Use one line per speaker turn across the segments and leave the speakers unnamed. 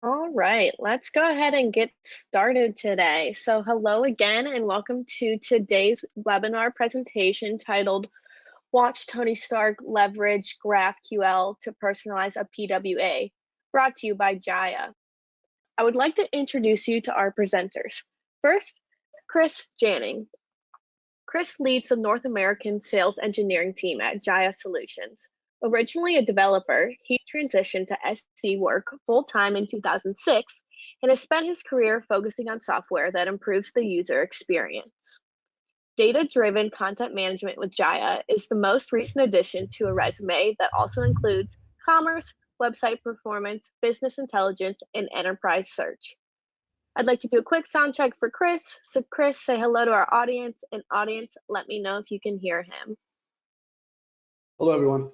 All right, let's go ahead and get started today. So hello again and welcome to today's webinar presentation titled Watch Tony Stark Leverage GraphQL to Personalize a PWA, brought to you by Jahia. I would like to introduce you to our presenters. First, Chris Janning. Chris leads the North American sales engineering team at Jahia Solutions. Originally a developer, he transitioned to SC work full-time in 2006 and has spent his career focusing on software that improves the user experience. Data-driven content management with Jahia is the most recent addition to a resume that also includes commerce, website performance, business intelligence, and enterprise search. I'd like to do a quick sound check for Chris. So Chris, say hello to our audience, and audience, let me know if you can hear him.
Hello, everyone.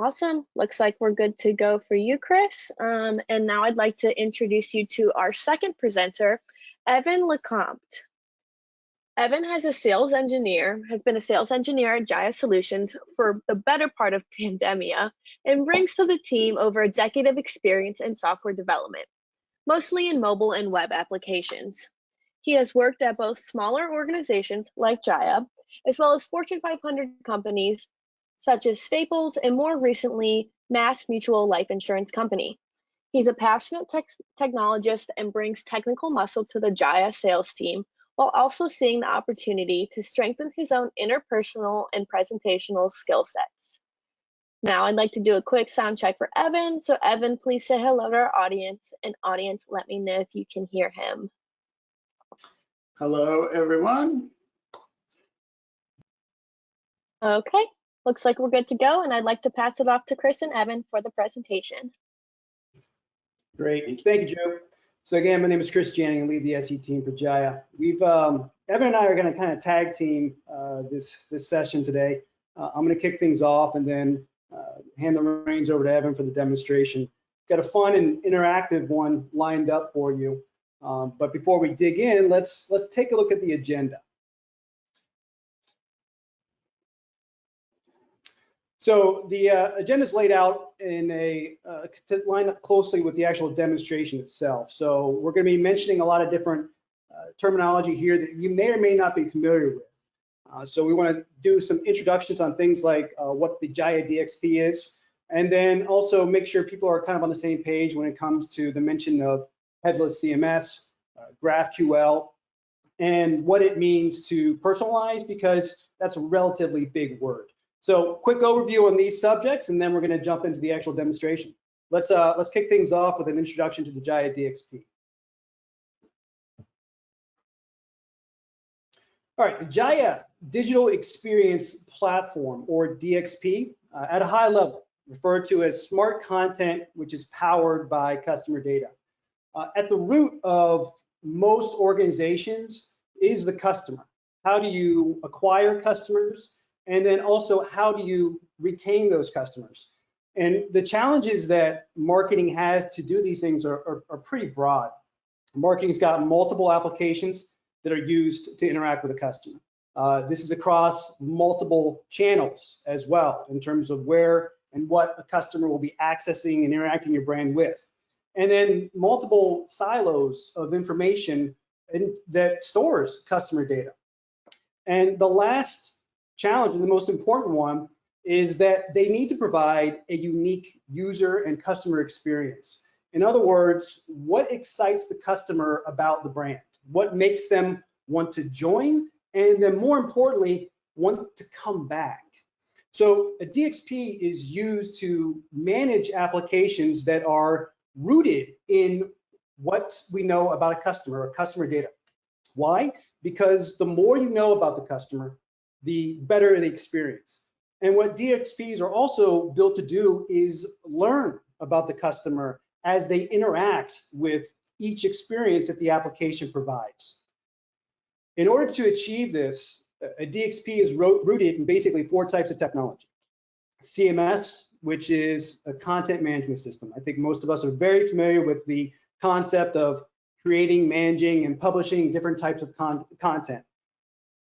Awesome. Looks like we're good to go for you, Chris. And now I'd like to introduce you to our second presenter, Evan LeCompte. Evan has been a sales engineer at Jahia Solutions for the better part of pandemia and brings to the team over a decade of experience in software development, mostly in mobile and web applications. He has worked at both smaller organizations like Jahia, as well as Fortune 500 companies such as Staples and more recently, Mass Mutual Life Insurance Company. He's a passionate technologist and brings technical muscle to the Jahia sales team, while also seeing the opportunity to strengthen his own interpersonal and presentational skill sets. Now I'd like to do a quick sound check for Evan. So Evan, please say hello to our audience, and audience, let me know if you can hear him.
Hello, everyone.
Okay, looks like we're good to go, and I'd like to pass it off to Chris and Evan for the presentation.
Great, thank you, Joe. So again, my name is Chris Janning, I lead the SE team for Jahia. Evan and I are going to kind of tag team this session today. I'm going to kick things off and then hand the reins over to Evan for the demonstration. Got a fun and interactive one lined up for you. But before we dig in, let's take a look at the agenda. So the agenda is laid out in to line up closely with the actual demonstration itself. So we're going to be mentioning a lot of different terminology here that you may or may not be familiar with. So we want to do some introductions on things like what the Jahia DXP is, and then also make sure people are kind of on the same page when it comes to the mention of Headless CMS, GraphQL, and what it means to personalize, because that's a relatively big word. So quick overview on these subjects, and then we're going to jump into the actual demonstration. Let's kick things off with an introduction to the Jahia DXP. All right, the Jahia Digital Experience Platform, or DXP, at a high level, referred to as smart content, which is powered by customer data. At the root of most organizations is the customer. How do you acquire customers? And then also, how do you retain those customers? And the challenges that marketing has to do these things are pretty broad. Marketing's got multiple applications that are used to interact with a customer. This is across multiple channels as well, in terms of where and what a customer will be accessing and interacting your brand with. And then multiple silos of information that stores customer data. And the last challenge, and the most important one, is that they need to provide a unique user and customer experience. In other words, what excites the customer about the brand? What makes them want to join? And then more importantly, want to come back. So a DXP is used to manage applications that are rooted in what we know about a customer or customer data. Why? Because the more you know about the customer, the better the experience. And what DXPs are also built to do is learn about the customer as they interact with each experience that the application provides. In order to achieve this, a DXP is rooted in basically 4 types of technology. CMS, which is a content management system. I think most of us are very familiar with the concept of creating, managing, and publishing different types of content.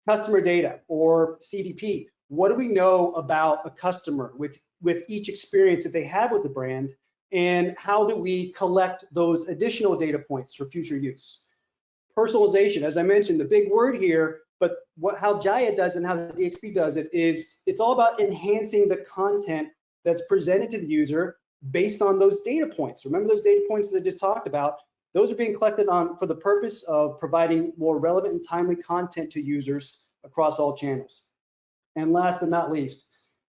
Customer data, or CDP, what do we know about a customer with each experience that they have with the brand, and how do we collect those additional data points for future use? Personalization, as I mentioned, the big word here, but how Jahia does and how the DXP does it is it's all about enhancing the content that's presented to the user based on those data points. Remember those data points that I just talked about? Those are being collected on for the purpose of providing more relevant and timely content to users across all channels. And last but not least,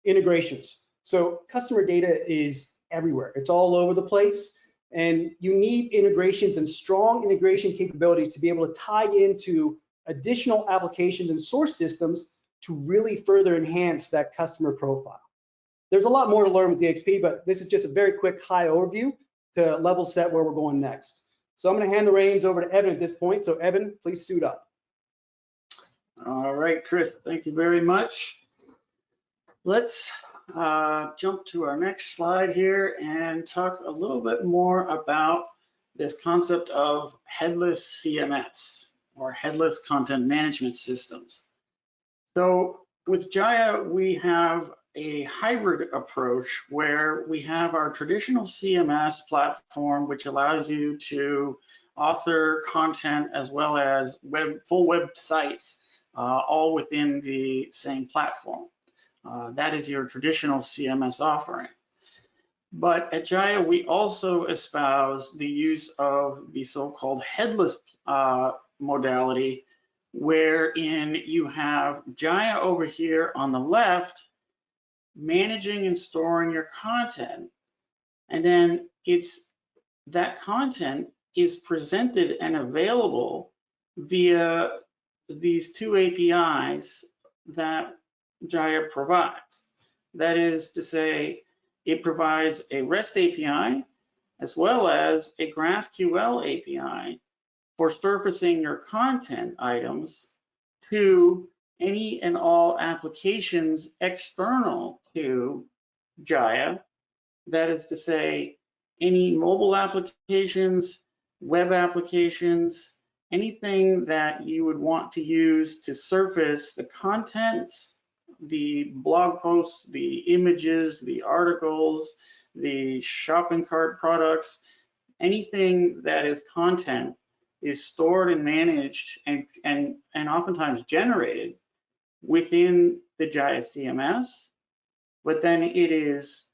integrations. So customer data is everywhere. It's all over the place. And you need integrations and strong integration capabilities to be able to tie into additional applications and source systems to really further enhance that customer profile. There's a lot more to learn with DXP, but this is just a very quick high overview to level set where we're going next. So I'm going to hand the reins over to Evan at this point. So Evan, please suit up.
All right, Chris, thank you very much. Let's jump to our next slide here and talk a little bit more about this concept of headless CMS, or headless content management systems. So with Jahia, we have a hybrid approach where we have our traditional CMS platform, which allows you to author content as well as full websites, all within the same platform. That is your traditional CMS offering. But at Jahia, we also espouse the use of the so-called headless modality, wherein you have Jahia over here on the left, managing and storing your content. And then that content is presented and available via these two APIs that Jahia provides. That is to say, it provides a REST API as well as a GraphQL API for surfacing your content items to any and all applications external to Jahia. That is to say, any mobile applications, web applications, anything that you would want to use to surface the contents, the blog posts, the images, the articles, the shopping cart products, anything that is content is stored and managed and oftentimes generated within the Jahia CMS, but then it is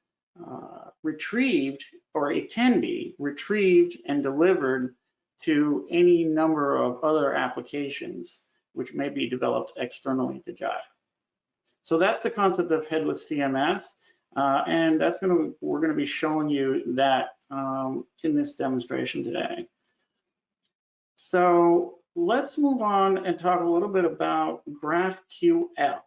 retrieved, or it can be retrieved and delivered to any number of other applications which may be developed externally to Jahia. So that's the concept of headless CMS, and we're going to be showing you that in this demonstration today. So let's move on and talk a little bit about GraphQL.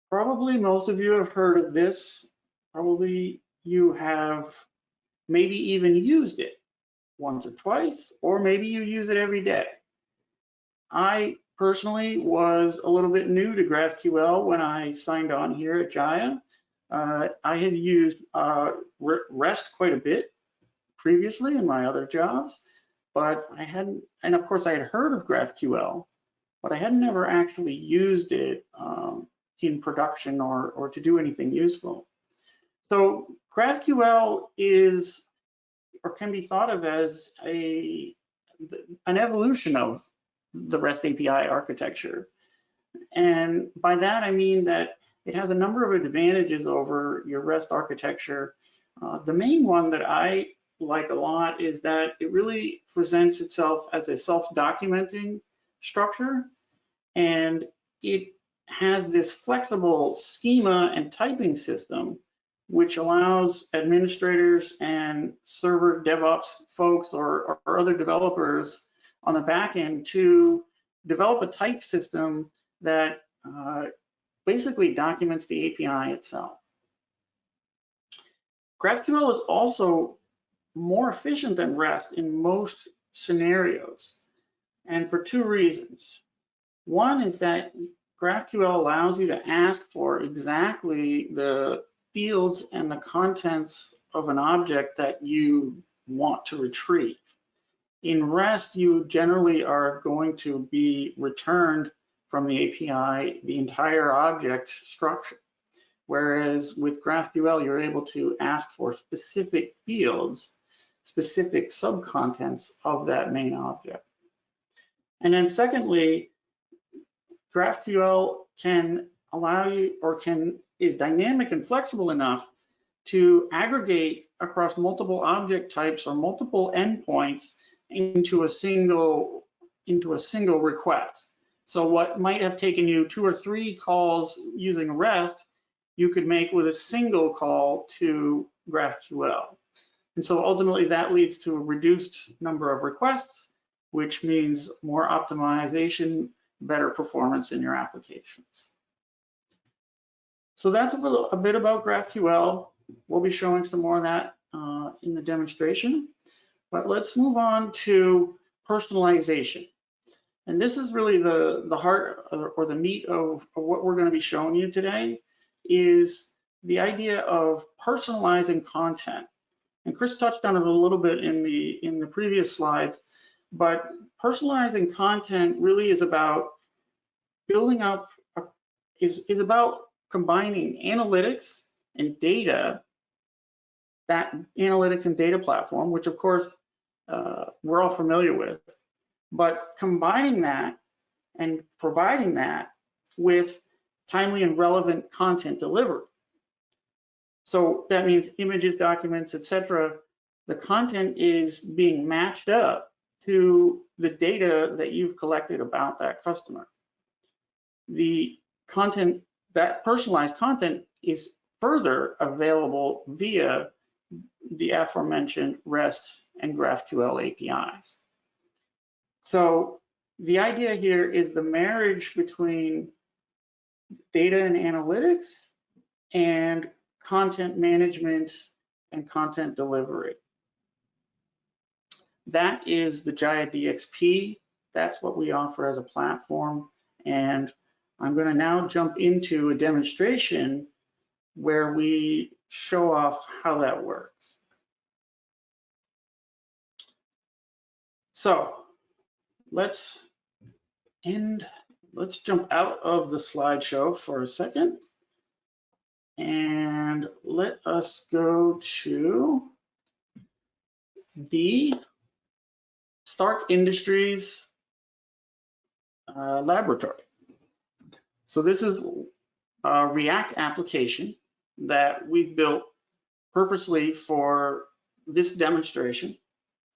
Probably most of you have heard of this. Probably you have maybe even used it once or twice, or maybe you use it every day. I personally was a little bit new to GraphQL when I signed on here at Jahia. I had used REST quite a bit previously in my other jobs, but I hadn't, and of course I had heard of GraphQL, but I had never actually used it in production or to do anything useful. So GraphQL is, or can be thought of as an evolution of the REST API architecture. And by that, I mean that it has a number of advantages over your REST architecture. The main one that I like a lot is that it really presents itself as a self-documenting structure, and it has this flexible schema and typing system which allows administrators and server DevOps folks or other developers on the back end to develop a type system that basically documents the API itself. GraphQL is also more efficient than REST in most scenarios, and for two reasons. One is that GraphQL allows you to ask for exactly the fields and the contents of an object that you want to retrieve. In REST, you generally are going to be returned from the API the entire object structure. Whereas with GraphQL, you're able to ask for specific fields, specific subcontents of that main object. And then secondly, GraphQL can allow you, or is dynamic and flexible enough to aggregate across multiple object types or multiple endpoints into a single request. So what might have taken you 2 or 3 calls using REST, you could make with a single call to GraphQL. And so ultimately that leads to a reduced number of requests, which means more optimization, better performance in your applications. So that's a bit about GraphQL. We'll be showing some more of that in the demonstration. But let's move on to personalization. And this is really the heart or the meat of what we're going to be showing you today, is the idea of personalizing content. And Chris touched on it a little bit in the previous slides, but personalizing content really is about building up, is about combining analytics and data, that analytics and data platform, which of course we're all familiar with, but combining that and providing that with timely and relevant content delivery. So that means images, documents, etc. The content is being matched up to the data that you've collected about that customer. The content, that personalized content, is further available via the aforementioned REST and GraphQL APIs. So the idea here is the marriage between data and analytics and content management and content delivery. That is the Jahia DXP. That's what we offer as a platform. And I'm going to now jump into a demonstration where we show off how that works. So let's jump out of the slideshow for a second and let us go to the Stark Industries laboratory. So this is a React application that we've built purposely for this demonstration.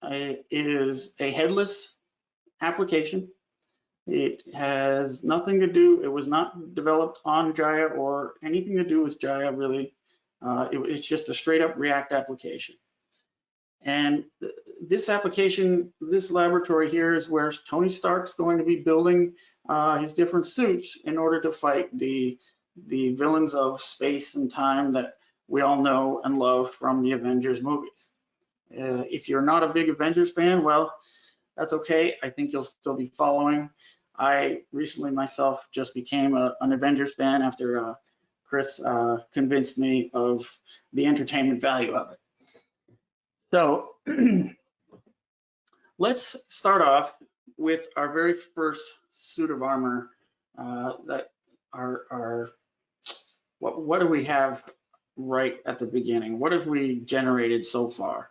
It is a headless application. It has nothing to do, it was not developed on Jahia or anything to do with Jahia really. It's just a straight up React application. And this application, this laboratory here is where Tony Stark's going to be building his different suits in order to fight the villains of space and time that we all know and love from the Avengers movies. If you're not a big Avengers fan, well, that's okay. I think you'll still be following. I recently myself just became an Avengers fan after Chris convinced me of the entertainment value of it. So let's start off with our very first suit of armor that are what do we have right at the beginning? What have we generated so far?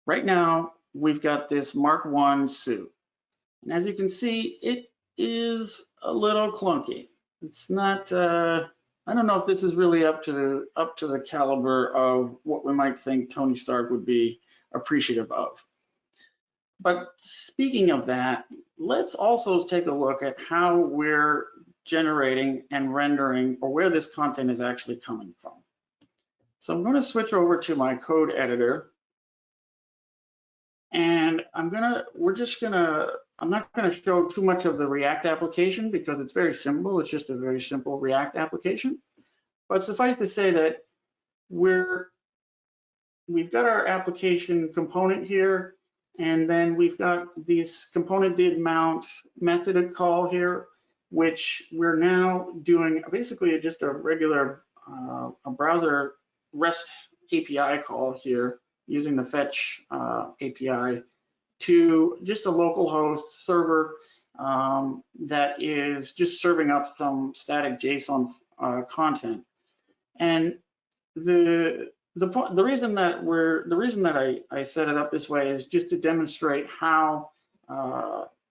Right now, we've got this Mark I suit. And as you can see, it is a little clunky. It's not, I don't know if this is really up to the caliber of what we might think Tony Stark would be appreciative of. But speaking of that, let's also take a look at how we're generating and rendering, or where this content is actually coming from. So I'm going to switch over to my code editor. And I'm not gonna show too much of the React application because it's very simple. It's just a very simple React application. But suffice to say that we've got our application component here, and then we've got this component did mount method call here, which we're now doing basically just a regular a browser REST API call here, using the fetch API to just a local host server that is just serving up some static JSON content. And the reason that I set it up this way is just to demonstrate how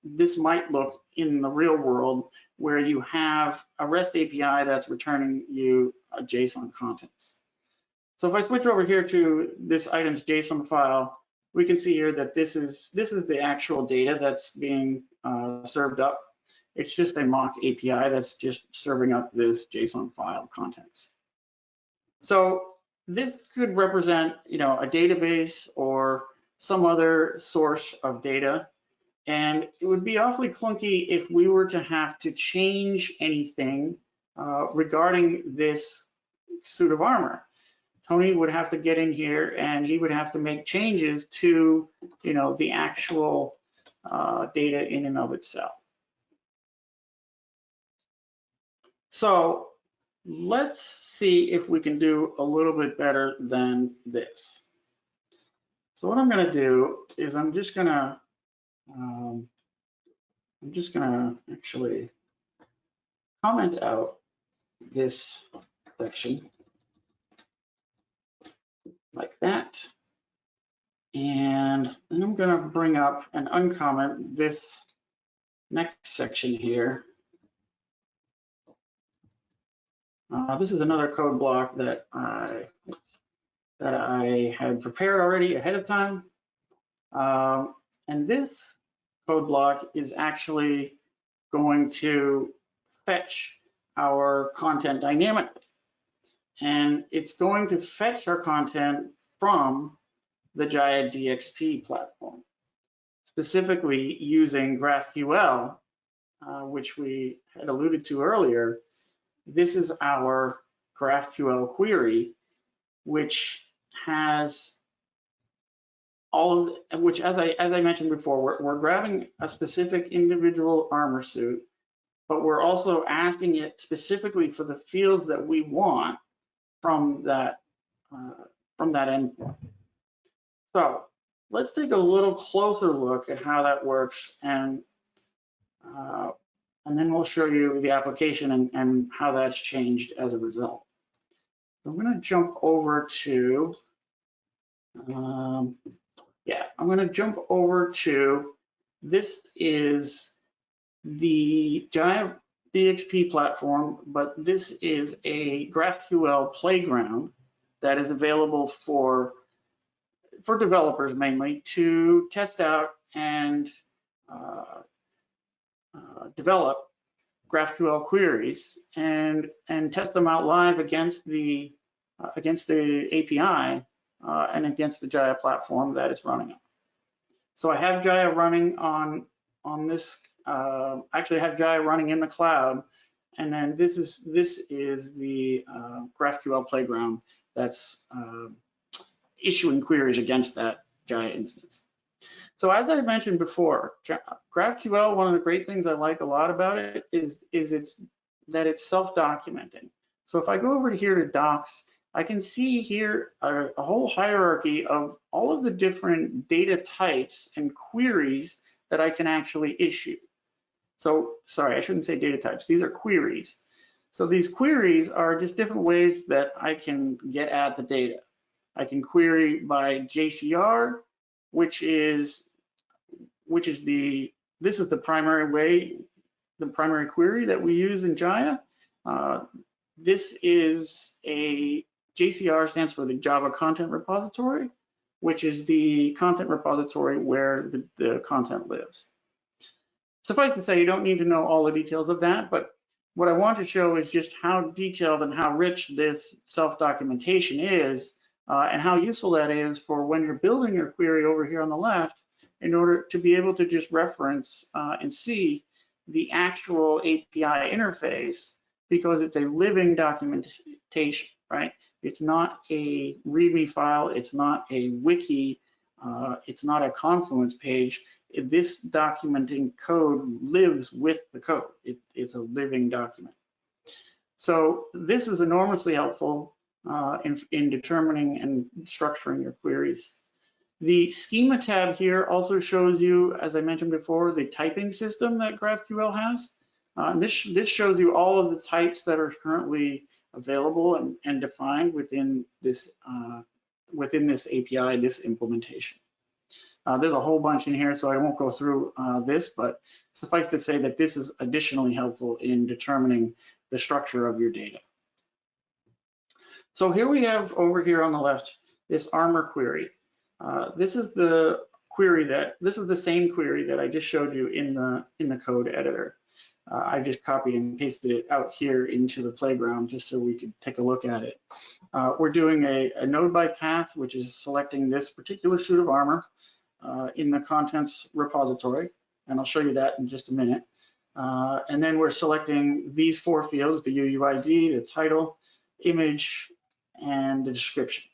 this might look in the real world, where you have a REST API that's returning you a JSON contents. So if I switch over here to this items JSON file, we can see here that this is the actual data that's being served up. It's just a mock API that's just serving up this JSON file contents. So this could represent, a database or some other source of data. And it would be awfully clunky if we were to have to change anything regarding this suit of armor. Tony would have to get in here and he would have to make changes to, the actual data in and of itself. So let's see if we can do a little bit better than this. So what I'm going to do is I'm just going to actually comment out this section like that. And then I'm going to bring up and uncomment this next section here. This is another code block that I had prepared already ahead of time. And this code block is actually going to fetch our content dynamically. And it's going to fetch our content from the Jahia DXP platform, specifically using GraphQL, which we had alluded to earlier. This is our GraphQL Query, which has which, as I mentioned before, we're grabbing a specific individual armor suit, but we're also asking it specifically for the fields that we want from that endpoint. So let's take a little closer look at how that works, and then we'll show you the application and how that's changed as a result. So I'm going to jump over to this is the Jahia DXP platform, but this is a GraphQL playground that is available for developers mainly to test out and develop GraphQL queries and test them out live against the API and against the Jahia platform that it's running on. So I have Jahia running on this. Actually, I have Jahia running in the cloud, and then this is the GraphQL playground that's issuing queries against that Jahia instance. So as I mentioned before, GraphQL, one of the great things I like a lot about it is that it's self-documenting. So if I go over here to docs, I can see here a whole hierarchy of all of the different data types and queries that I can actually issue. So, sorry, I shouldn't say data types. These are queries. So these queries are just different ways that I can get at the data. I can query by JCR, this is the primary way, the primary query that we use in Jahia. This is a JCR, stands for the Java Content Repository, which is the content repository where the content lives. Suffice to say, you don't need to know all the details of that, but what I want to show is just how detailed and how rich this self-documentation is, and how useful that is for when you're building your query over here on the left, in order to be able to just reference and see the actual API interface, because it's a living documentation, right? It's not a README file, it's not a wiki, it's not a Confluence page. This documenting code lives with the code. It's a living document. So this is enormously helpful in determining and structuring your queries. The schema tab here also shows you, as I mentioned before, the typing system that GraphQL has. This shows you all of the types that are currently available and defined within this API, this implementation. There's a whole bunch in here, so I won't go through this, but suffice to say that this is additionally helpful in determining the structure of your data. So here we have over here on the left this Armor query. This is the same query that I just showed you in the code editor. I just copied and pasted it out here into the playground just so we could take a look at it. We're doing a node by path, which is selecting this particular suit of armor in the contents repository, and I'll show you that in just a minute. And then we're selecting these 4 fields: the UUID, the title, image, and the description.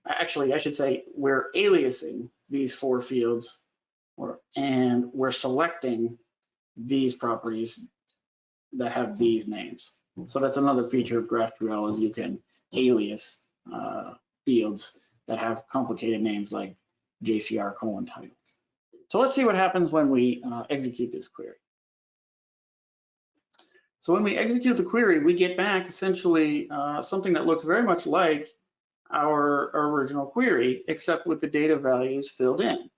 Actually, I should say we're aliasing these 4 fields, and we're selecting these properties that have these names. So that's another feature of GraphQL, is you can alias fields that have complicated names like JCR:title. So let's see what happens when we execute this query. So when we execute the query, we get back essentially something that looks very much like our original query, except with the data values filled in.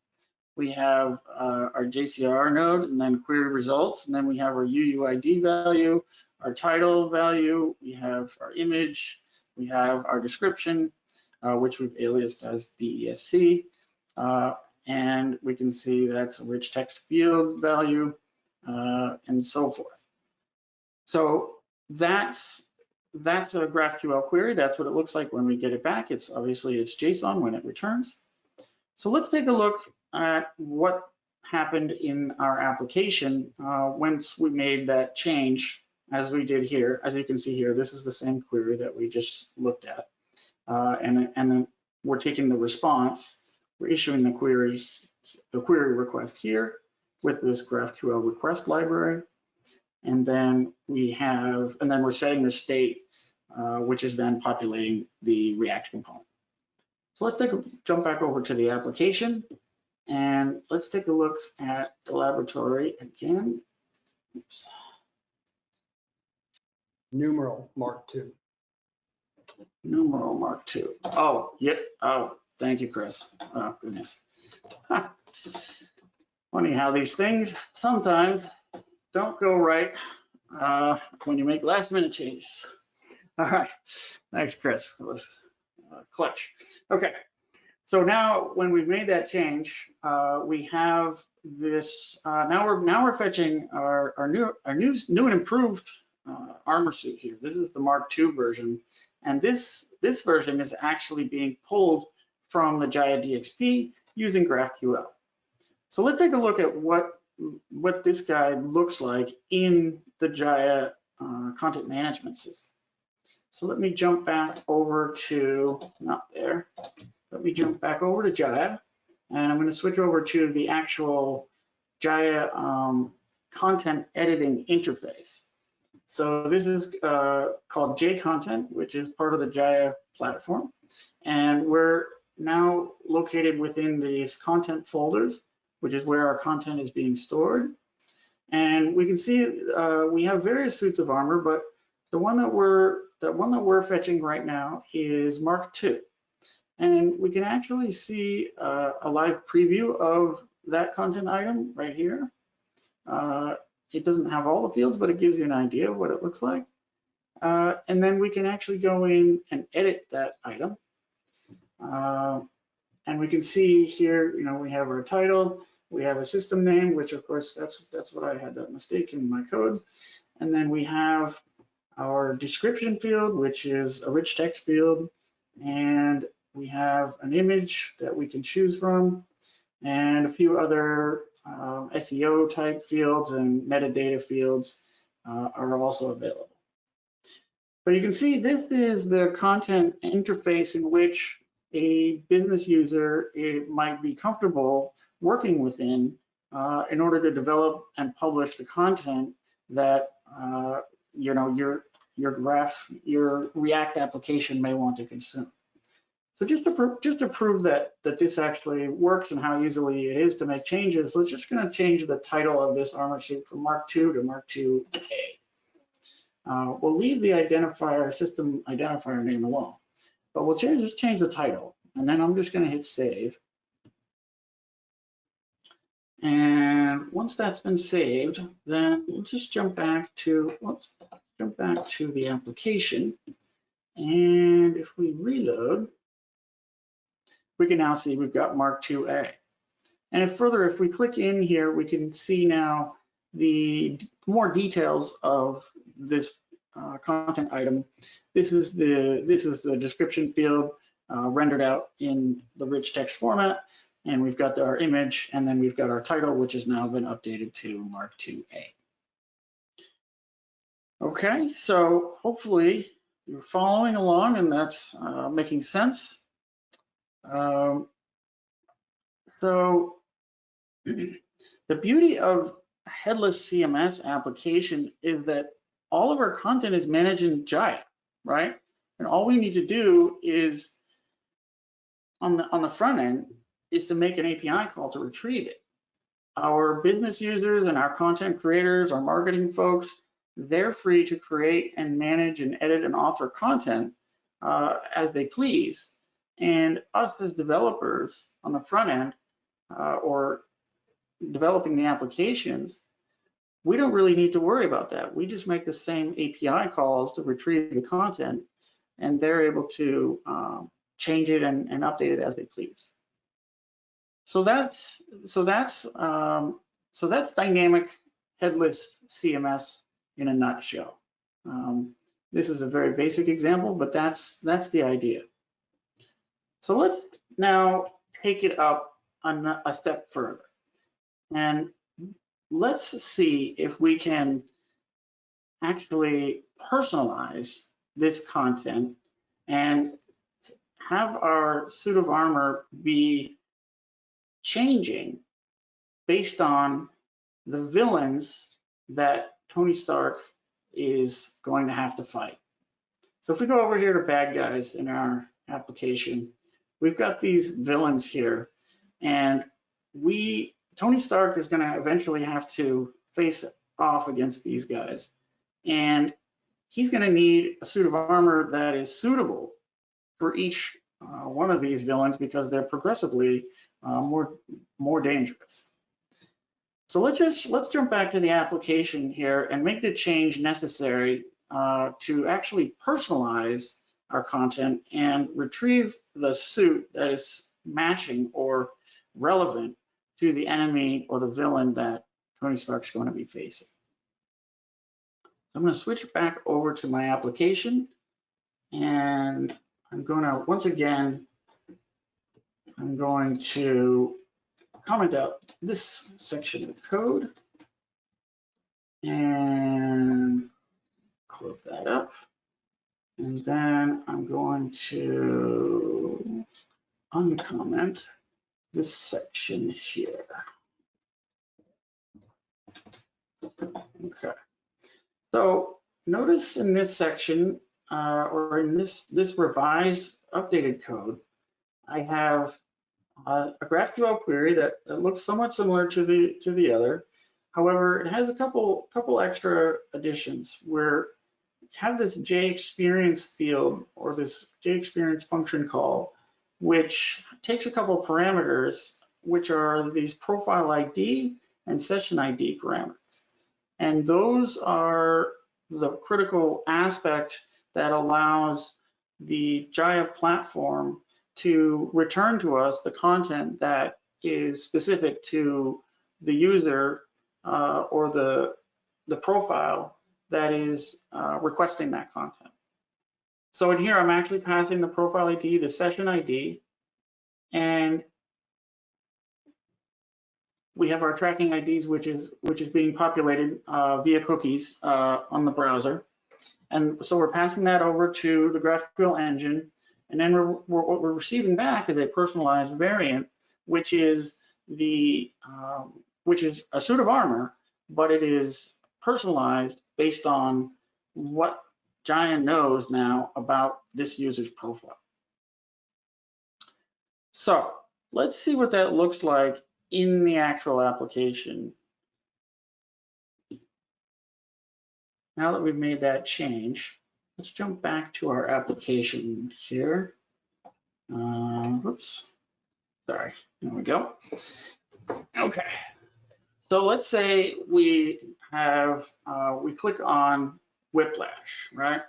We have our JCR node, and then query results, and then we have our UUID value, our title value, we have our image, we have our description, which we've aliased as DESC, and we can see that's a rich text field value, and so forth. So that's a GraphQL query. That's what it looks like when we get it back. It's obviously it's JSON when it returns. So let's take a look at what happened in our application once we made that change, as we did here. As you can see here, this is the same query that we just looked at, and then we're taking the response. We're issuing the query request here with this GraphQL request library. And then we're setting the state, which is then populating the React component. So let's jump back over to the application, and let's take a look at the laboratory again. Oops.
Numeral Mark 2.
Numeral Mark 2. Oh, yep. Oh, thank you, Chris. Oh, goodness. Funny how these things sometimes don't go right when you make last minute changes. All right, thanks, Chris. It was clutch. Okay, so now when we've made that change, we have this. Now we're fetching our new and improved armor suit here. This is the Mark II version, and this version is actually being pulled from the Jahia DXP using GraphQL. So let's take a look at what this guy looks like in the Jahia content management system. So let me jump back over to, not there, let me jump back over to Jahia, and I'm going to switch over to the actual Jahia content editing interface. So this is called JContent, which is part of the Jahia platform, and we're now located within these content folders, which is where our content is being stored. And we can see we have various suits of armor, but the one that we're fetching right now is Mark II. And we can actually see a live preview of that content item right here. It doesn't have all the fields, but it gives you an idea of what it looks like. And then we can actually go in and edit that item. And we can see here, we have our title, we have a system name, which of course that's what I had that mistake in my code. And then we have our description field, which is a rich text field, and we have an image that we can choose from, and a few other SEO type fields and metadata fields are also available. But you can see this is the content interface in which a business user might be comfortable working within in order to develop and publish the content that your React application may want to consume. So just to prove that this actually works and how easily it is to make changes, let's just going to change the title of this armor suit from Mark II to Mark II-A. We'll leave the identifier, system identifier name alone, but we'll just change the title. And then I'm just going to hit save. And once that's been saved, then we'll just jump back to the application. And if we reload, we can now see we've got Mark II-A. And if we click in here, we can see now the more details of this content item. This is the description field rendered out in the rich text format, and we've got our image, and then we've got our title, which has now been updated to Mark II-A. Okay, so hopefully you're following along, and that's making sense. So the beauty of Headless CMS application is that all of our content is managed in Jahia, right? And all we need to do is on the front end is to make an API call to retrieve it. Our business users and our content creators, our marketing folks, they're free to create and manage and edit and author content as they please. And us as developers on the front end or developing the applications, we don't really need to worry about that. We just make the same API calls to retrieve the content, and they're able to change it and update it as they please. So that's dynamic headless CMS in a nutshell. This is a very basic example, but that's the idea. So let's now take it up a step further, and let's see if we can actually personalize this content and have our suit of armor be changing based on the villains that Tony Stark is going to have to fight. So if we go over here to bad guys in our application, we've got these villains here, and Tony Stark is going to eventually have to face off against these guys, and he's going to need a suit of armor that is suitable for each one of these villains because they're progressively more dangerous. So let's jump back to the application here and make the change necessary to actually personalize our content and retrieve the suit that is matching or relevant to the enemy or the villain that Tony Stark's going to be facing. I'm going to switch back over to my application, and I'm going to, once again, I'm going to comment out this section of code and close that up. And then I'm going to uncomment this section here. Okay. So notice in this section, or in this revised updated code, I have a GraphQL query that looks somewhat similar to the other. However, it has a couple extra additions where we have this JExperience field or this JExperience function call, which takes a couple parameters, which are these profile ID and session ID parameters. And those are the critical aspect that allows the Jahia platform to return to us the content that is specific to the user or the profile that is requesting that content. So in here, I'm actually passing the profile ID, the session ID, and we have our tracking IDs, which is being populated via cookies on the browser. And so we're passing that over to the GraphQL engine. And then what we're receiving back is a personalized variant, which is a suit of armor, but it is personalized based on what Jahia knows now about this user's profile. So let's see what that looks like in the actual application. Now that we've made that change, let's jump back to our application here. Oops, sorry, there we go. Okay, so let's say we have, we click on Whiplash, right?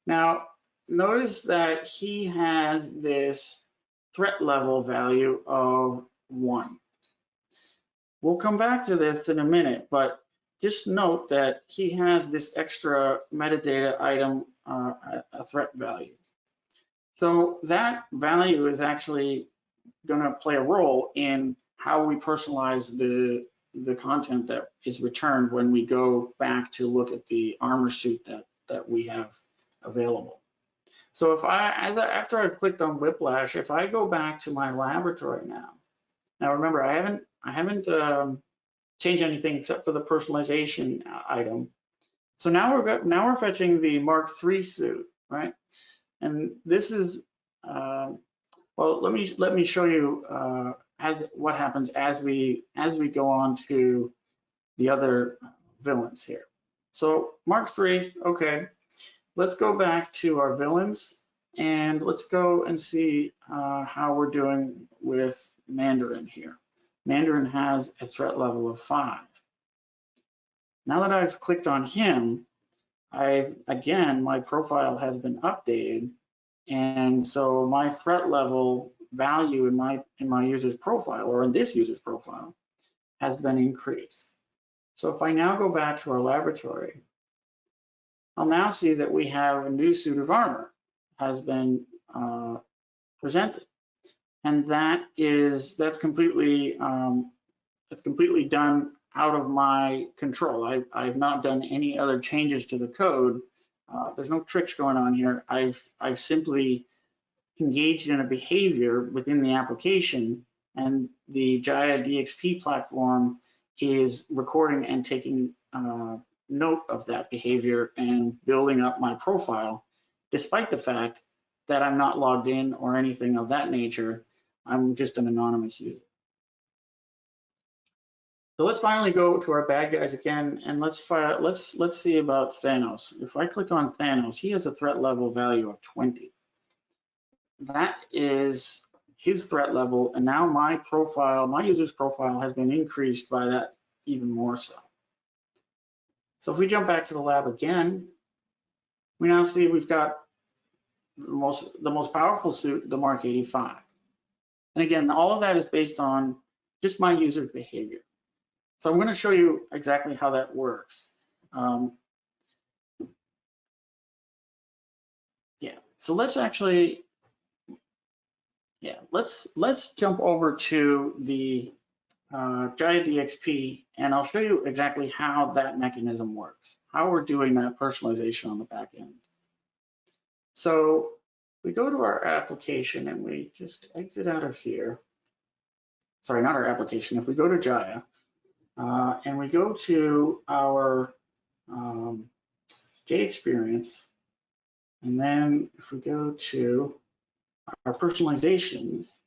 Now, notice that he has this threat level value of 1. We'll come back to this in a minute, but just note that he has this extra metadata item, a threat value. So that value is actually going to play a role in how we personalize the content that is returned when we go back to look at the armor suit that we have available. So if after I've clicked on Whiplash, if I go back to my laboratory now remember I haven't changed anything except for the personalization item. So now we're fetching the Mark III suit, right? And this is well, let me show you what happens as we go on to the other villains here. So Mark III, okay. Let's go back to our villains and let's go and see how we're doing with Mandarin here. Mandarin has a threat level of 5. Now that I've clicked on him, again, my profile has been updated, and so my threat level value in my user's profile, or in this user's profile, has been increased. So if I now go back to our laboratory, I'll now see that we have a new suit of armor has been presented, and that's completely done out of my control. I've not done any other changes to the code. There's no tricks going on here. I've simply engaged in a behavior within the application, and the Jahia DXP platform is recording and taking note of that behavior and building up my profile, despite the fact that I'm not logged in or anything of that nature. I'm just an anonymous user. So let's finally go to our bad guys again, and let's see about Thanos. If I click on Thanos, he has a threat level value of 20. That is his threat level, and now my user's profile has been increased by that even more so. So if we jump back to the lab again, we now see we've got the most powerful suit, the Mark 85. And again, all of that is based on just my user's behavior. So I'm going to show you exactly how that works. So let's actually, let's jump over to the Jahia DXP, and I'll show you exactly how that mechanism works, how we're doing that personalization on the back end. So we go to our application and we just exit out of here. Sorry, not our application. If we go to Jahia and we go to our JExperience, and then if we go to our personalizations,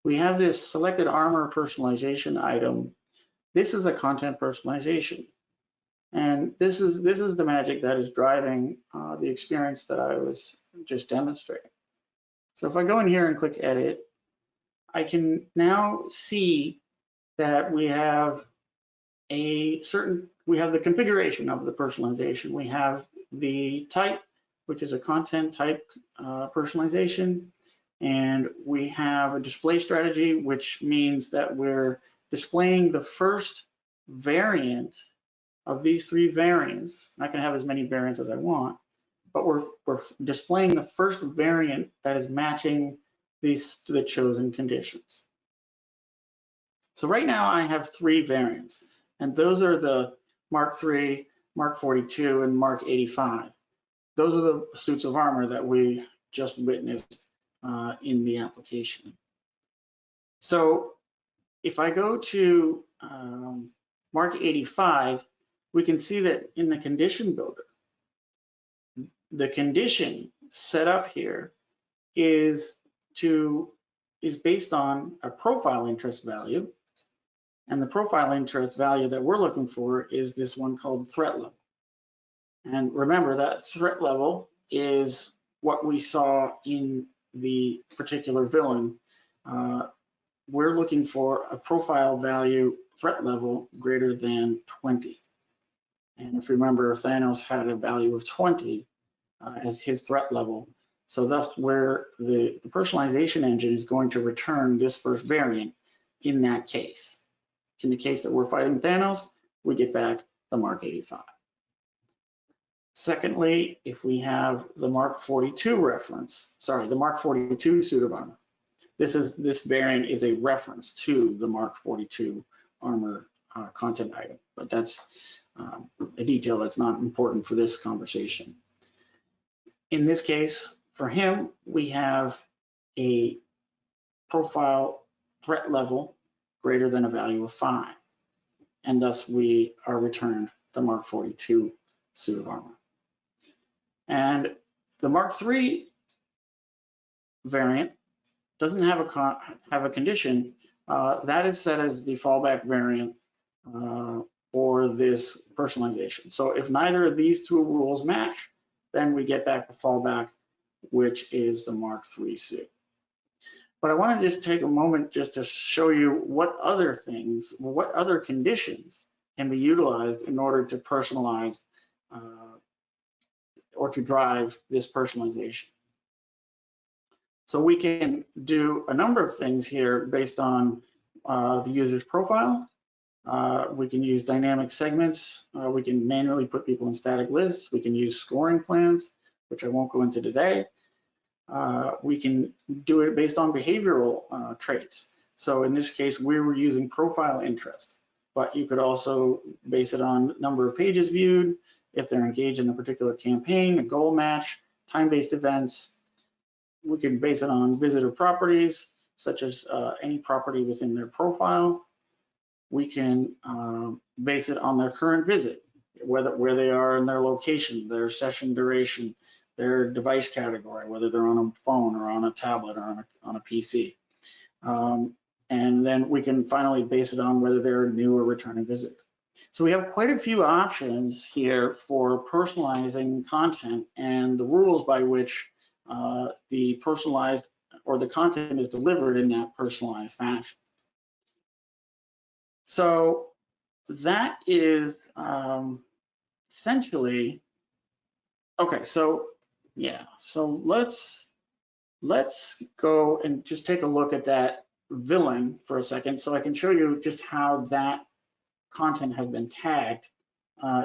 we have this selected armor personalization item. This is a content personalization. And this is the magic that is driving the experience that I was just demonstrating. So if I go in here and click edit, I can now see that we have the configuration of the personalization. We have the type, which is a content type personalization, and we have a display strategy, which means that we're displaying the first variant of these 3 variants. I can have as many variants as I want, but we're displaying the first variant that is matching these to the chosen conditions. So right now I have 3 variants, and those are the Mark III, Mark 42, and Mark 85. Those are the suits of armor that we just witnessed in the application. So if I go to Mark 85, we can see that in the condition builder, the condition set up here is is based on a profile interest value. And the profile interest value that we're looking for is this one called threat level. And remember that threat level is what we saw in the particular villain. We're looking for a profile value threat level greater than 20. And if you remember, Thanos had a value of 20 as his threat level. So that's where the personalization engine is going to return this first variant in that case. In the case that we're fighting Thanos, we get back the Mark 85. Secondly, if we have the Mark 42 reference, sorry, the Mark 42 suit of armor, this variant is a reference to the Mark 42 armor content item, but that's a detail that's not important for this conversation. In this case, for him, we have a profile threat level greater than a value of 5, and thus we are returned the Mark 42 suit of armor. And the Mark III variant doesn't have a condition that is set as the fallback variant for this personalization. So if neither of these two rules match, then we get back the fallback, which is the Mark III suit. But I want to just take a moment just to show you what other things, what other conditions can be utilized in order to personalize or to drive this personalization. So we can do a number of things here based on the user's profile. We can use dynamic segments. We can manually put people in static lists. We can use scoring plans, which I won't go into today. We can do it based on behavioral traits. So in this case, we were using profile interest, but you could also base it on number of pages viewed, if they're engaged in a particular campaign, a goal match, time-based events. We can base it on visitor properties, such as any property within their profile. We can base it on their current visit, where they are in their location, their session duration, their device category, whether they're on a phone or on a tablet or on a PC. And then we can finally base it on whether they're a new or returning visitor. So we have quite a few options here for personalizing content and the rules by which the personalized or the content is delivered in that personalized fashion. So that is essentially, okay, so yeah, so let's go and just take a look at that villain for a second so I can show you just how that content has been tagged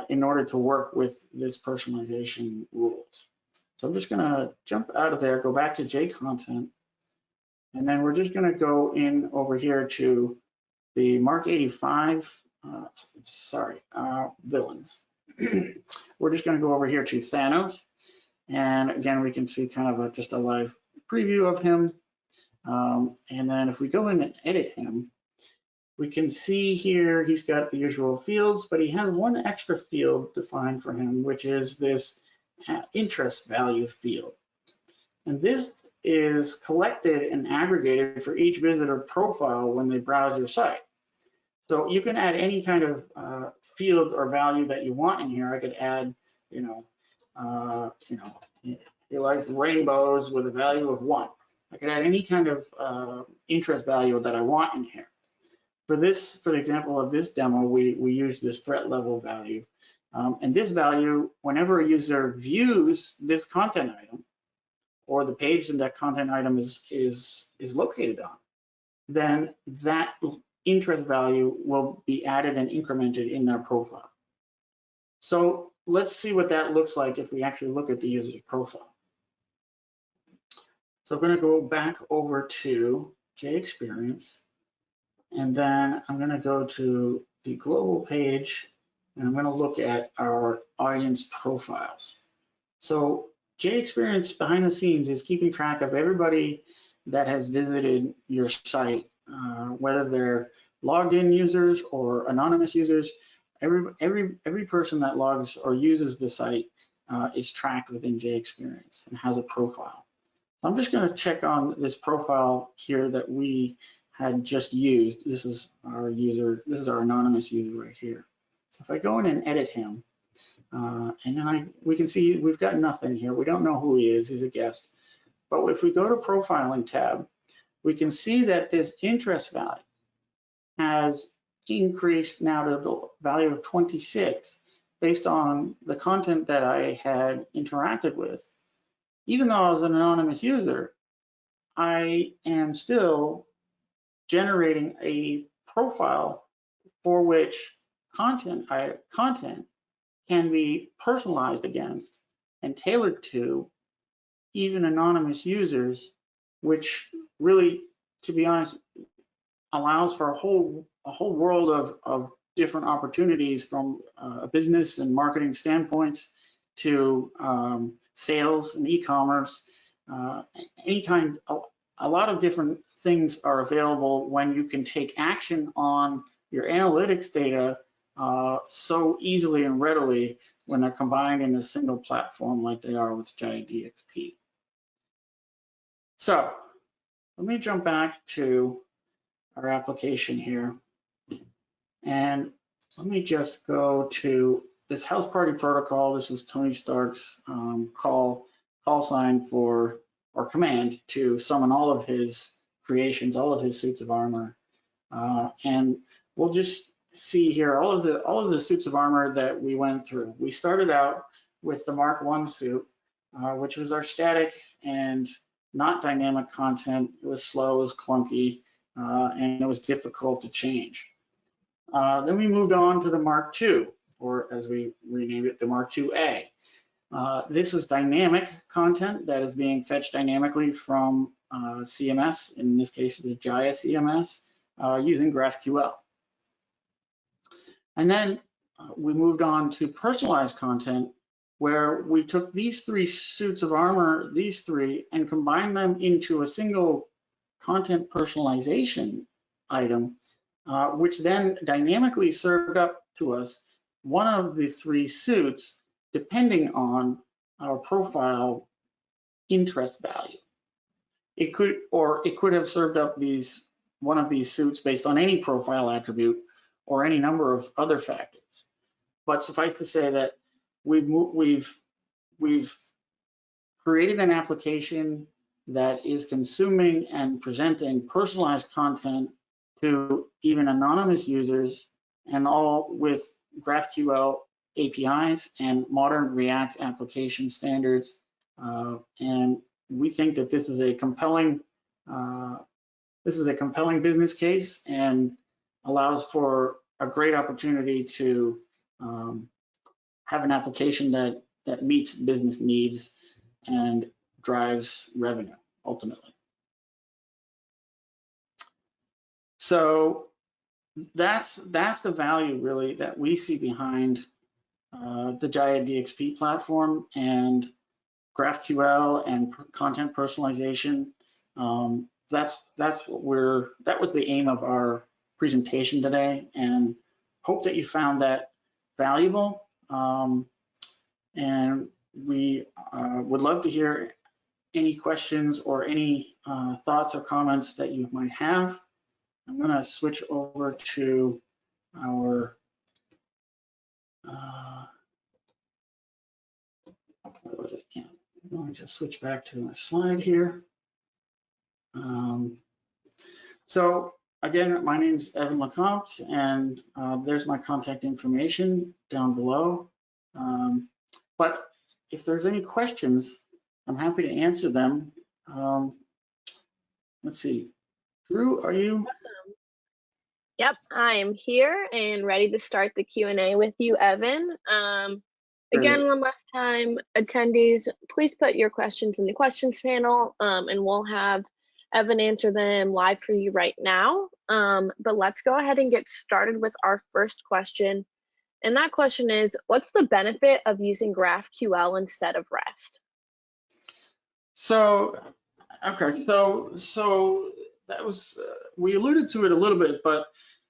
in order to work with this personalization rules. So I'm just gonna jump out of there, go back to JContent, and then we're just gonna go in over here to the Mark 85, villains. We're just gonna go over here to Thanos, and again, we can see kind of just a live preview of him. And then if we go in and edit him, we can see here he's got the usual fields, but he has one extra field defined for him, which is this interest value field. And this is collected and aggregated for each visitor profile when they browse your site. So you can add any kind of field or value that you want in here. I could add, you like rainbows with a value of 1. I could add any kind of interest value that I want in here. For the example of this demo, we use this threat level value. And this value, whenever a user views this content item or the page that that content item is located on, then that interest value will be added and incremented in their profile. So let's see what that looks like if we actually look at the user's profile. So I'm going to go back over to JExperience, and then I'm going to go to the global page, and I'm going to look at our audience profiles. So JExperience behind the scenes is keeping track of everybody that has visited your site, whether they're logged in users or anonymous users. Every person that logs or uses the site is tracked within JExperience and has a profile. I'm just going to check on this profile here that we had just used. This is our user, this is our anonymous user right here. So if I go in and edit him, and then we can see we've got nothing here. We don't know who he is, he's a guest. But if we go to profiling tab, we can see that this interest value has increased now to the value of 26 based on the content that I had interacted with. Even though I was an anonymous user, I am still generating a profile for which content can be personalized against and tailored to even anonymous users, which really, to be honest, allows for a whole world of different opportunities from a business and marketing standpoints to sales and e-commerce, any kind. A lot of different things are available when you can take action on your analytics data so easily and readily when they're combined in a single platform like they are with Jahia DXP. So let me jump back to our application here. And let me just go to this house party protocol. This was Tony Stark's call sign for, or command to summon all of his creations, all of his suits of armor. And we'll just see here all of the suits of armor that we went through. We started out with the Mark I suit, which was our static and not dynamic content. It was slow, it was clunky, and it was difficult to change. Then we moved on to the Mark II, or as we renamed it, the Mark IIA. This was dynamic content that is being fetched dynamically from CMS, in this case the Jahia CMS, using GraphQL. And then we moved on to personalized content, where we took these three suits of armor, and combined them into a single content personalization item, which then dynamically served up to us one of the three suits depending on our profile interest value. It could have served up one of these suits based on any profile attribute or any number of other factors. But suffice to say that we've created an application that is consuming and presenting personalized content to even anonymous users, and all with GraphQL APIs and modern React application standards. And we think that this is a compelling business case and allows for a great opportunity to have an application that meets business needs and drives revenue ultimately. So that's the value really that we see behind the Jahia DXP platform and GraphQL and content personalization. That was the aim of our presentation today, and hope that you found that valuable. And we would love to hear any questions or any thoughts or comments that you might have. I'm going to switch over to our what was it? Yeah, let me just switch back to my slide here. So again, my name is Evan LeCompte, and there's my contact information down below. But if there's any questions, I'm happy to answer them. Let's see. Drew, are you?
Awesome. Yep, I am here and ready to start the Q&A with you, Evan. Again, one last time, attendees, please put your questions in the questions panel, and we'll have Evan answer them live for you right now. But let's go ahead and get started with our first question. And that question is, what's the benefit of using GraphQL instead of REST?
So, okay, so that was, we alluded to it a little bit, but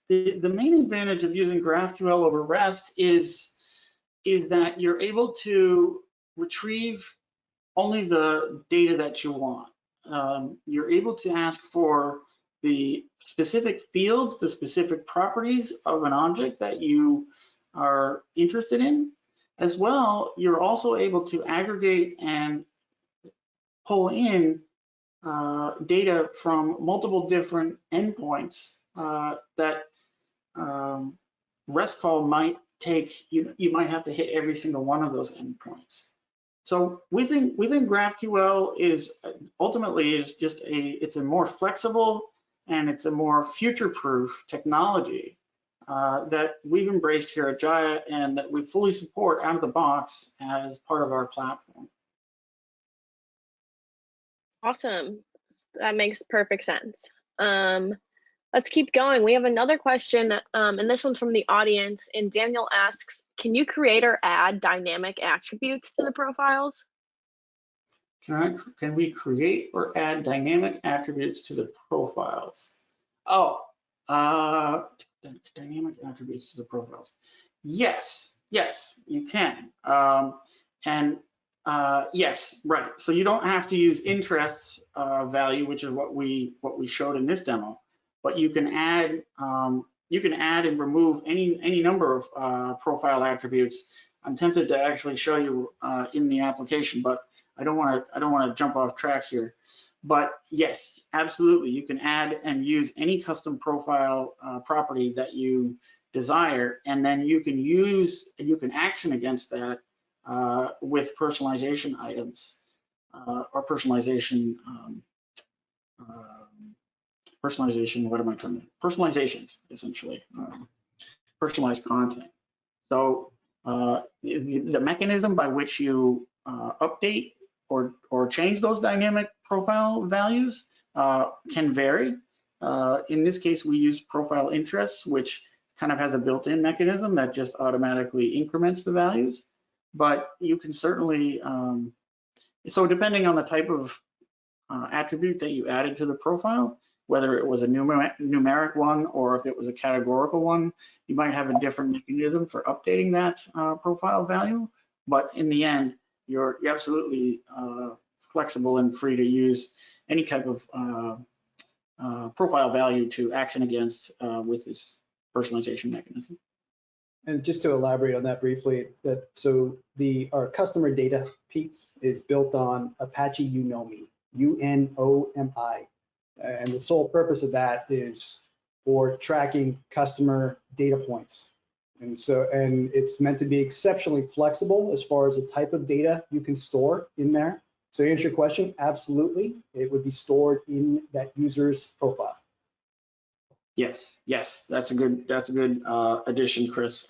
the main advantage of using GraphQL over REST is that you're able to retrieve only the data that you want. you're able to ask for the specific fields, the specific properties of an object that you are interested in. As well, you're also able to aggregate and pull in data from multiple different endpoints that REST call might take. You might have to hit every single one of those endpoints. So within GraphQL is ultimately just it's a more flexible and it's a more future-proof technology that we've embraced here at Jahia and that we fully support out of the box as part of our platform.
Awesome. That makes perfect sense. Let's keep going. We have another question, and this one's from the audience. And Daniel asks, can you create or add dynamic attributes to the profiles?
Can we create or add dynamic attributes to the profiles? Oh, dynamic attributes to the profiles. Yes, you can. Yes, right. So you don't have to use interests value, which is what we showed in this demo, but you can add and remove any number of profile attributes. I'm tempted to actually show you in the application, but I don't want to jump off track here. But yes, absolutely, you can add and use any custom profile property that you desire, and then you can action against that with personalization items or personalization. What am I talking about? Personalizations, essentially. Personalized content. So the mechanism by which you update or change those dynamic profile values can vary. In this case, we use profile interests, which kind of has a built-in mechanism that just automatically increments the values. But you can certainly, so depending on the type of attribute that you added to the profile, whether it was a numeric one or if it was a categorical one, you might have a different mechanism for updating that profile value. But in the end, you're absolutely flexible and free to use any type of profile value to action against with this personalization mechanism.
And just to elaborate on that briefly, our customer data piece is built on Apache Unomi, UNOMI. And the sole purpose of that is for tracking customer data points. And it's meant to be exceptionally flexible as far as the type of data you can store in there. So to answer your question, absolutely, it would be stored in that user's profile.
Yes, that's a good addition, Chris.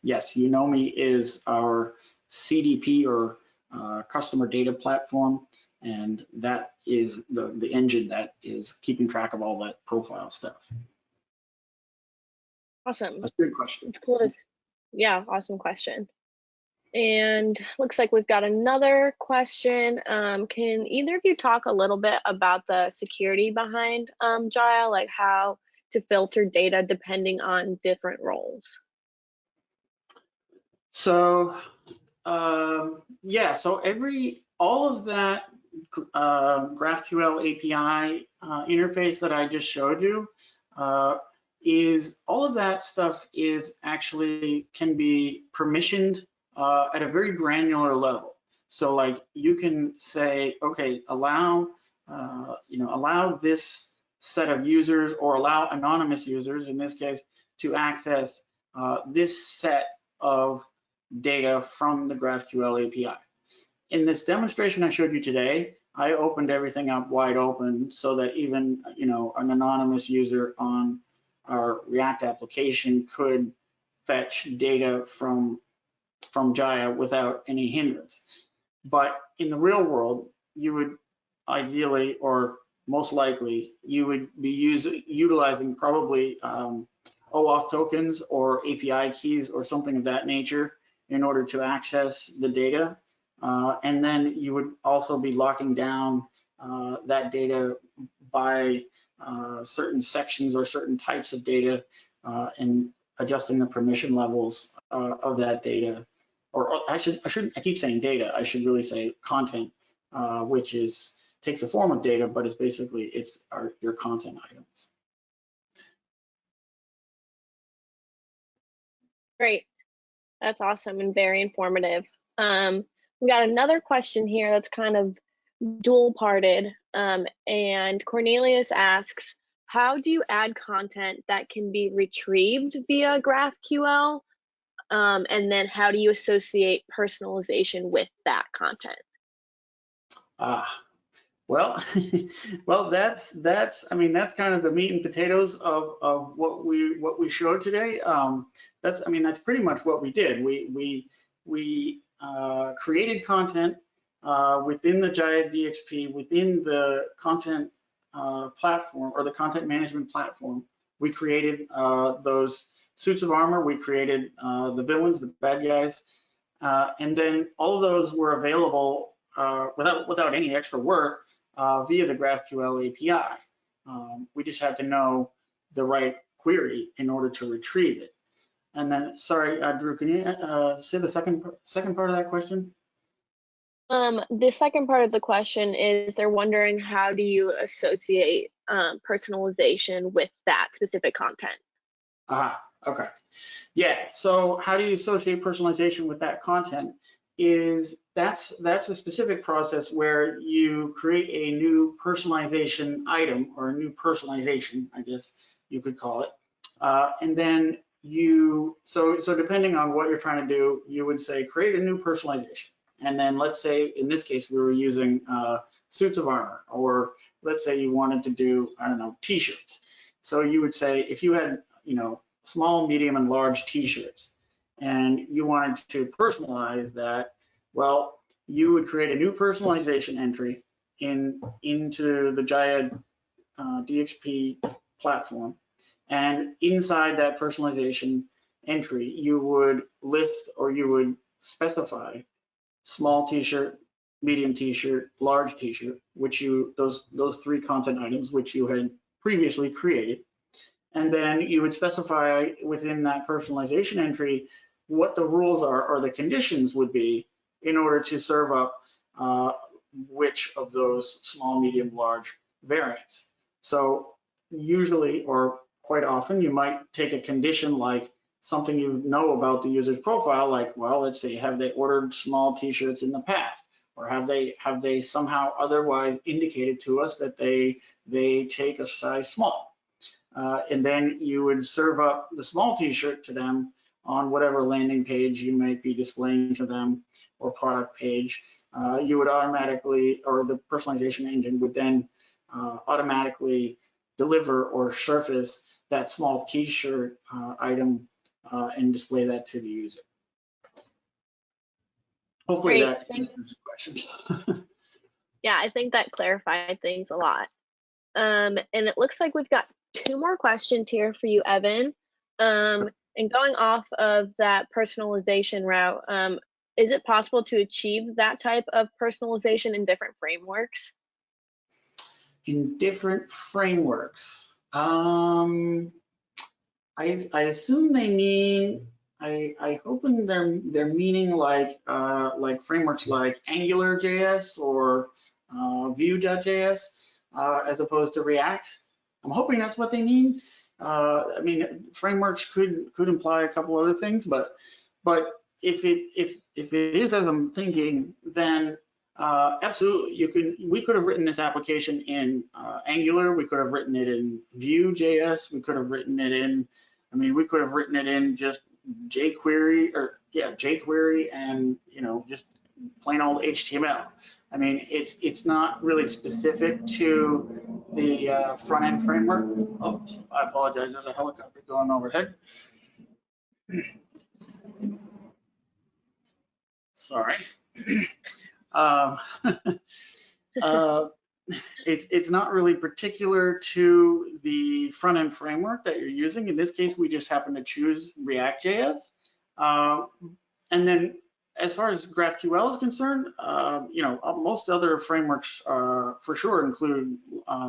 Yes, Unomi is our CDP or customer data platform, and that is the engine that is keeping track of all that profile stuff.
Awesome.
That's a good question.
It's cool to, yeah, awesome question. And looks like we've got another question. Can either of you talk a little bit about the security behind Jahia, like how to filter data depending on different roles?
So yeah, so all of that GraphQL API interface that I just showed you is all of that stuff is actually can be permissioned at a very granular level. So like you can say, okay, allow this set of users or allow anonymous users in this case to access this set of data from the GraphQL API. In this demonstration I showed you today, I opened everything up wide open so that even an anonymous user on our React application could fetch data from Jahia without any hindrance. But in the real world, you would ideally, or most likely, you would be utilizing probably OAuth tokens or API keys or something of that nature in order to access the data. And then you would also be locking down that data by certain sections or certain types of data and adjusting the permission levels of that data. Or I keep saying data, I should really say content, which is takes the form of data, but it's basically your content items.
Great. That's awesome and very informative. We got another question here that's kind of dual-parted, and Cornelius asks, how do you add content that can be retrieved via GraphQL? And then how do you associate personalization with that content?
Well, well, that's kind of the meat and potatoes of what we showed today. That's pretty much what we did. We created content within the Jahia DXP, within the content platform or the content management platform. We created those suits of armor. We created the villains, the bad guys, and then all of those were available without any extra work via the GraphQL API. We just had to know the right query in order to retrieve it. And then, sorry, Drew, can you say the second part of that question?
The second part of the question is they're wondering, how do you associate personalization with that specific content?
Okay. Yeah, so how do you associate personalization with that content? That's a specific process where you create a new personalization item, or a new personalization, I guess you could call it. And then so depending on what you're trying to do, you would say create a new personalization. And then let's say in this case we were using suits of armor, or let's say you wanted to do, I don't know, t-shirts. So you would say if you had, small, medium, and large t-shirts, and you wanted to personalize that, well, you would create a new personalization entry into the Jahia DXP platform. And inside that personalization entry, you would list, or you would specify small t-shirt, medium t-shirt, large t-shirt, which those three content items which you had previously created. And then you would specify within that personalization entry what the rules are, or the conditions would be, in order to serve up which of those small, medium, large variants. So usually, or quite often, you might take a condition like something you know about the user's profile, like, well, let's say, have they ordered small t-shirts in the past? Or have they somehow otherwise indicated to us that they take a size small? And then you would serve up the small t-shirt to them on whatever landing page you might be displaying to them, or product page. You would automatically, or the personalization engine would then automatically deliver or surface that small t-shirt item and display that to the user. Hopefully that answers the question.
Yeah, I think that clarified things a lot. And it looks like we've got 2 more questions here for you, Evan. And going off of that personalization route, is it possible to achieve that type of personalization in different frameworks?
In different frameworks, I assume they mean, I hope they're meaning like frameworks like AngularJS or Vue.js as opposed to React. I'm hoping that's what they mean. I mean, frameworks could imply a couple other things, but if it is as I'm thinking, then absolutely we could have written this application in Angular. We could have written it in Vue.js. We could have written it in, we could have written it in just jQuery, jQuery, and just plain old HTML. I mean, it's not really specific to the front end framework. Oh, I apologize. There's a helicopter going overhead. Sorry. It's not really particular to the front end framework that you're using. In this case, we just happen to choose React.js. And then as far as GraphQL is concerned, most other frameworks for sure include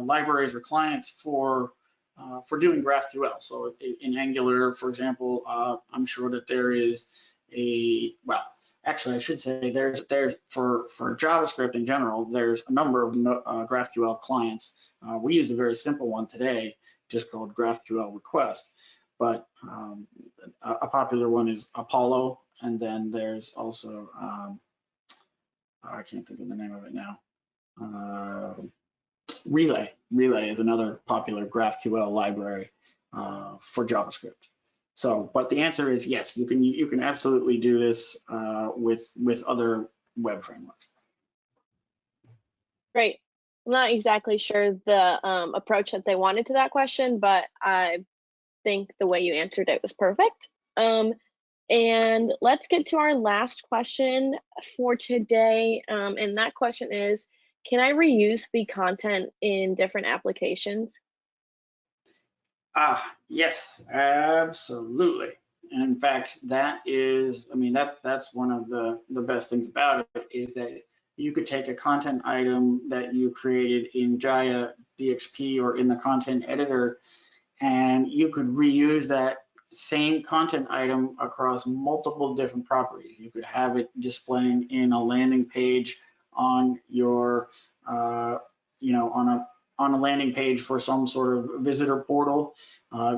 libraries or clients for doing GraphQL. So in Angular, for example, I'm sure that there is actually, I should say there's for JavaScript in general, there's a number of GraphQL clients. We used a very simple one today, just called GraphQL Request. But a popular one is Apollo, and then there's also I can't think of the name of it now. Relay. Relay is another popular GraphQL library for JavaScript. So, but the answer is yes, you can absolutely do this with other web frameworks.
Great. I'm not exactly sure the approach that they wanted to that question, but I think the way you answered it was perfect. And let's get to our last question for today. And that question is, can I reuse the content in different applications?
Yes, absolutely. And in fact, that is, I mean, that's one of the best things about it is that you could take a content item that you created in Jahia DXP or in the content editor, and you could reuse that same content item across multiple different properties. You could have it displaying in a landing page on your, you know, on a landing page for some sort of visitor portal.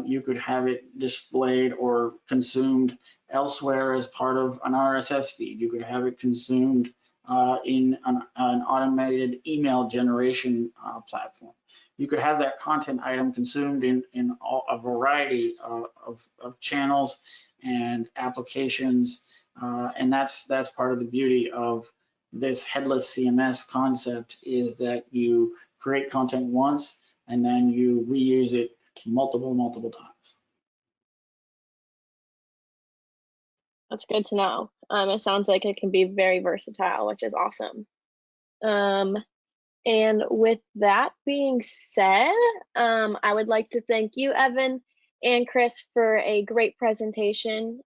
You could have it displayed or consumed elsewhere as part of an RSS feed. You could have it consumed in an automated email generation platform. You could have that content item consumed in a variety of channels and applications, and that's part of the beauty of this headless CMS concept, is that you create content once and then you reuse it multiple times.
That's good to know. It sounds like it can be very versatile, which is awesome. And with that being said, I would like to thank you, Evan and Chris, for a great presentation.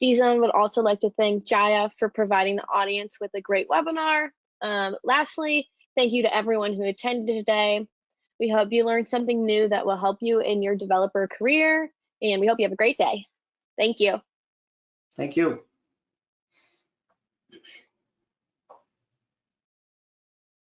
DZone would also like to thank Jahia for providing the audience with a great webinar. Lastly, thank you to everyone who attended today. We hope you learned something new that will help you in your developer career, and we hope you have a great day. Thank you.
Thank you.